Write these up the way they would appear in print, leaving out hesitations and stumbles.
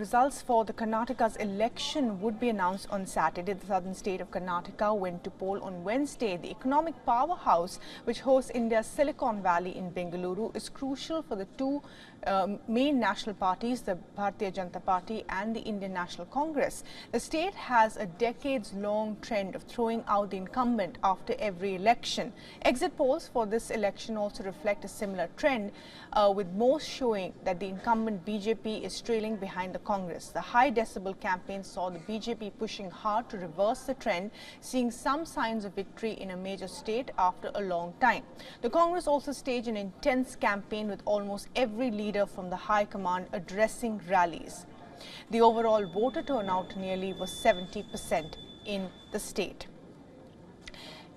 results for the Karnataka's election would be announced on Saturday. The southern state of Karnataka went to poll on Wednesday. The economic powerhouse, which hosts India's Silicon Valley in Bengaluru, is crucial for the two main national parties, the Bharatiya Janata Party and the Indian National Congress. The state has a decades-long trend of throwing out the incumbent after every election. Exit polls for this election also reflect a similar trend, with most showing that the incumbent BJP is trailing behind the Congress. The high decibel campaign saw the BJP pushing hard to reverse the trend, seeing some signs of victory in a major state after a long time. The Congress also staged an intense campaign with almost every leader from the high command addressing rallies. The overall voter turnout nearly was 70% in the state.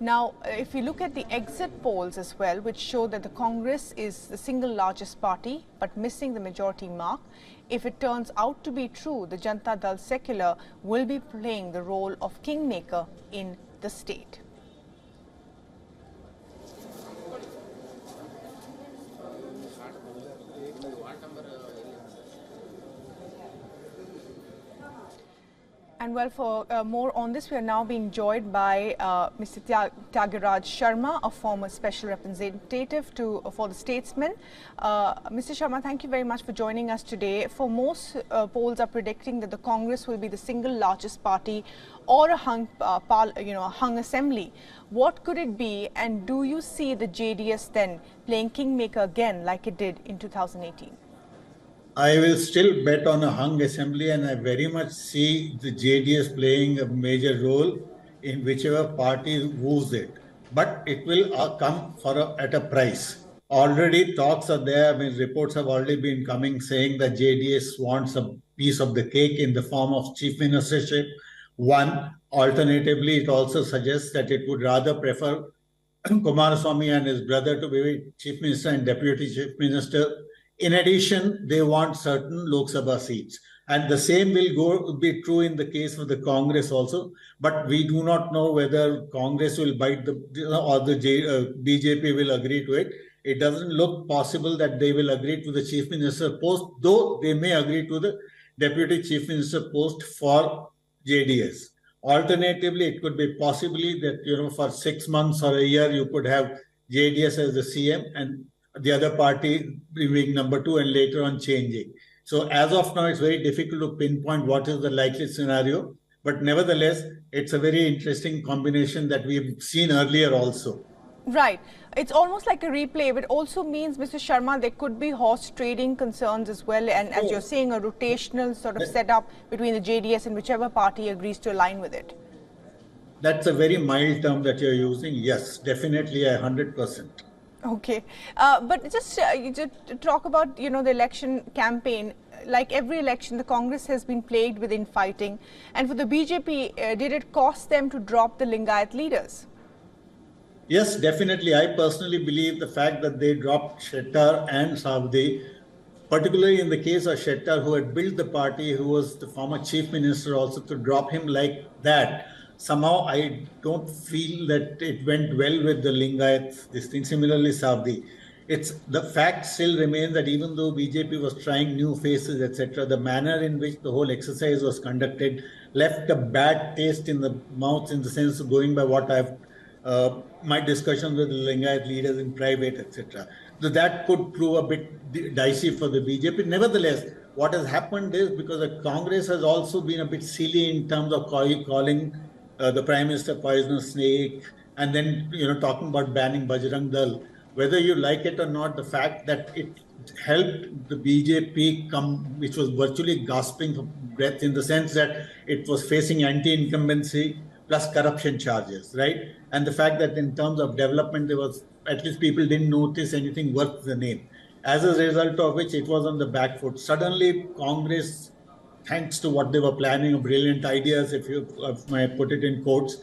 Now, if we look at the exit polls as well, which show that the Congress is the single largest party, but missing the majority mark, if it turns out to be true, the Janata Dal Secular will be playing the role of kingmaker in the state. And well, for more on this, we are now being joined by Mr. Tyagiraj Sharma, a former special representative for the statesman. Mr. Sharma, thank you very much for joining us today. For most polls are predicting that the Congress will be the single largest party or a hung assembly. What could it be, and do you see the JDS then playing kingmaker again like it did in 2018? I will still bet on a hung assembly, and I very much see the JDS playing a major role in whichever party woos it. But it will come at a price. Already talks are there. I mean, reports have already been coming saying that JDS wants a piece of the cake in the form of chief ministership. One, alternatively, it also suggests that it would rather prefer Kumaraswamy and his brother to be chief minister and deputy chief minister. In addition, they want certain Lok Sabha seats. And the same will be true in the case of the Congress also. But we do not know whether Congress will bite or the BJP will agree to it. It doesn't look possible that they will agree to the chief minister post, though they may agree to the deputy chief minister post for JDS. Alternatively, it could be possibly that, for 6 months or a year, you could have JDS as the CM and the other party being number two and later on changing. So as of now, it's very difficult to pinpoint what is the likely scenario. But nevertheless, it's a very interesting combination that we've seen earlier also. Right. It's almost like a replay, but also means, Mr. Sharma, there could be horse trading concerns as well. And as you're saying, a rotational sort of setup between the JDS and whichever party agrees to align with it. That's a very mild term that you're using. Yes, definitely 100%. Okay, but just to talk about, the election campaign, like every election, the Congress has been plagued with infighting. And for the BJP, did it cost them to drop the Lingayat leaders? Yes, definitely. I personally believe the fact that they dropped Shettar and Savdi, particularly in the case of Shettar, who had built the party, who was the former chief minister also, to drop him like that. Somehow, I don't feel that it went well with the Lingayats, this thing. Similarly, Savdi. The fact still remains that even though BJP was trying new faces, etc., the manner in which the whole exercise was conducted left a bad taste in the mouth, in the sense of going by what my discussions with the Lingayat leaders in private, etc. So that could prove a bit dicey for the BJP. Nevertheless, what has happened is, because the Congress has also been a bit silly in terms of calling the Prime Minister poisonous snake, and then talking about banning Bajrang Dal. Whether you like it or not, the fact that it helped the BJP which was virtually gasping for breath, in the sense that it was facing anti-incumbency plus corruption charges, right? And the fact that in terms of development, at least people didn't notice anything worth the name. As a result of which, it was on the back foot. Suddenly, Congress, thanks to what they were planning, brilliant ideas, if I put it in quotes,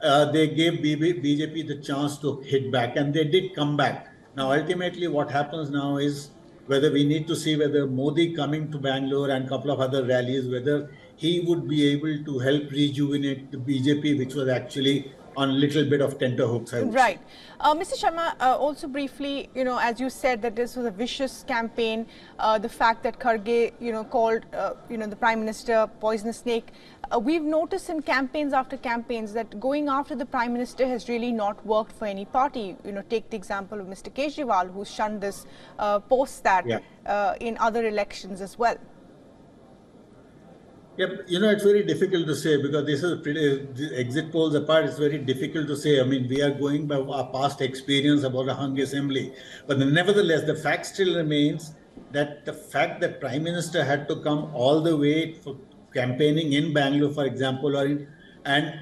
they gave BJP the chance to hit back, and they did come back. Now, ultimately, what happens now is whether we need to see whether Modi coming to Bangalore and a couple of other rallies, whether he would be able to help rejuvenate the BJP, which was actually on a little bit of tenterhooks, I would say. Right. Mr. Sharma, also briefly, as you said that this was a vicious campaign, the fact that Kharge, called, the Prime Minister poisonous snake. We've noticed in campaigns after campaigns that going after the Prime Minister has really not worked for any party. Take the example of Mr. Kejriwal, who's shunned this post that in other elections as well. Yeah, it's very difficult to say because this is the exit polls apart. It's very difficult to say. I mean, we are going by our past experience about a hung assembly. But nevertheless, the fact still remains that the fact that Prime Minister had to come all the way for campaigning in Bangalore, for example, and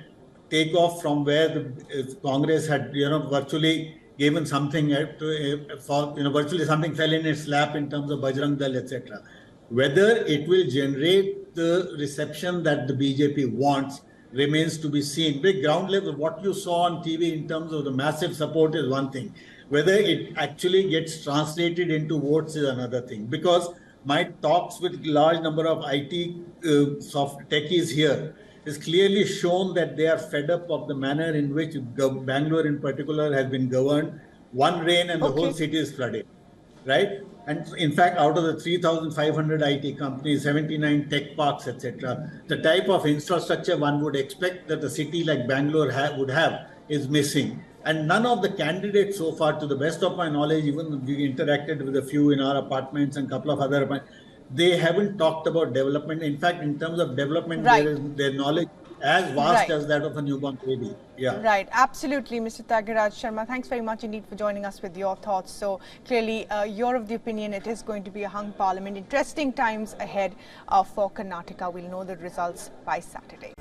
take off from where the Congress had, virtually given something virtually something fell in its lap in terms of Bajrang Dal, etc. Whether it will generate the reception that the BJP wants remains to be seen. Big ground level, what you saw on TV in terms of the massive support is one thing. Whether it actually gets translated into votes is another thing. Because my talks with large number of IT soft techies here is clearly shown that they are fed up of the manner in which Bangalore in particular has been governed. One rain and the whole city is flooded, right? And in fact, out of the 3,500 IT companies, 79 tech parks, etc., the type of infrastructure one would expect that a city like Bangalore would have is missing. And none of the candidates so far, to the best of my knowledge, even we interacted with a few in our apartments and a couple of other apartments, they haven't talked about development. In fact, in terms of development, their knowledge as vast as that of a newborn baby. Yeah. Right. Absolutely, Mr. Tyagiraj Sharma. Thanks very much indeed for joining us with your thoughts. So clearly, you're of the opinion it is going to be a hung parliament. Interesting times ahead for Karnataka. We'll know the results by Saturday.